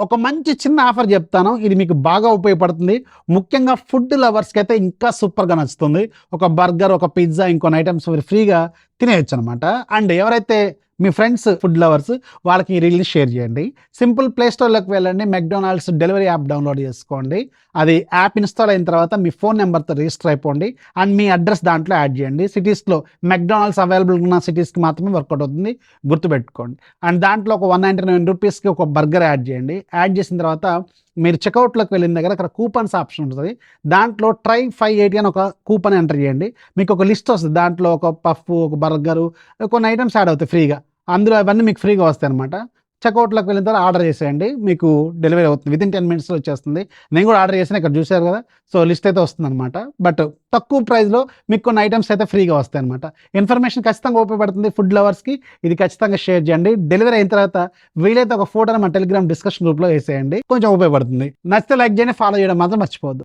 ఒక మంచి చిన్న ఆఫర్ చెప్తాను. ఇది మీకు బాగా ఉపయోగపడుతుంది. ముఖ్యంగా ఫుడ్ లవర్స్‌కి అయితే ఇంకా సూపర్‌గా నచ్చుతుంది. ఒక బర్గర్, ఒక పిజ్జా, ఇంకొన్ని ఐటెమ్స్ మీరు ఫ్రీగా తినేయొచ్చనమాట. అండ్ ఎవరైతే మీ ఫ్రెండ్స్ ఫుడ్ లవర్స్ వాళ్ళకి ఈ రీల్‌ని షేర్ చేయండి. సింపుల్ ప్లే స్టోర్‌లోకి వెళ్ళండి. మెక్‌డొనాల్డ్స్ డెలివరీ యాప్ డౌన్‌లోడ్ చేసుకోండి. అది యాప్ ఇన్‌స్టాల్ అయిన తర్వాత మీ ఫోన్ నంబర్‌తో రిజిస్టర్ అయిపోండి. అండ్ మీ అడ్రెస్ దాంట్లో యాడ్ చేయండి. సిటీస్‌లో మెక్‌డొనాల్డ్స్ అవైలబుల్‌గా ఉన్న సిటీస్‌కి మాత్రమే వర్కౌట్ అవుతుంది. గుర్తుపెట్టుకోండి. అండ్ దాంట్లో ఒక ₹199కి ఒక బర్గర్ యాడ్ చేయండి. యాడ్ చేసిన తర్వాత మీరు చెకౌట్‌లోకి వెళ్ళిన దగ్గర అక్కడ కూపన్స్ ఆప్షన్ ఉంటది. దాంట్లో ట్రై 580 అని ఒక కూపన్ ఎంటర్ చేయండి. మీకు ఒక లిస్ట్ వస్తది. దాంట్లో ఒక పఫ్ఫు, ఒక బర్గరు, కొన్ని ఐటెమ్స్ యాడ్ అవుతాయి ఫ్రీగా. అందులో అవన్నీ మీకు ఫ్రీగా వస్తాయన్నమాట. చెకౌట్‌లోకి వెళ్ళిన తర్వాత ఆర్డర్ చేసేయండి. మీకు డెలివరీ అవుతుంది. వితిన్ 10 మినిట్స్‌లో వచ్చేస్తుంది. నేను కూడా ఆర్డర్ చేశాను. ఇక్కడ చూసారు కదా! సో, లిస్ట్ అయితే వస్తుందన్నమాట. బట్ తక్కువ ప్రైస్‌లో మీకు కొన్ని ఐటెమ్స్ అయితే ఫ్రీగా వస్తాయన్నమాట. ఇన్ఫర్మేషన్ ఖచ్చితంగా ఉపయోగపడుతుంది ఫుడ్ లవర్స్‌కి. ఇది ఖచ్చితంగా షేర్ చేయండి. డెలివరీ అయిన తర్వాత వీలైతే ఒక ఫోటోని మన టెలిగ్రామ్ డిస్కషన్ గ్రూప్‌లో ఏసేయండి. కొంచెం ఉపయోగపడుతుంది. నచ్చితే లైక్ చేయండి. ఫాలో చేయడం మాత్రం మర్చిపోవద్దు.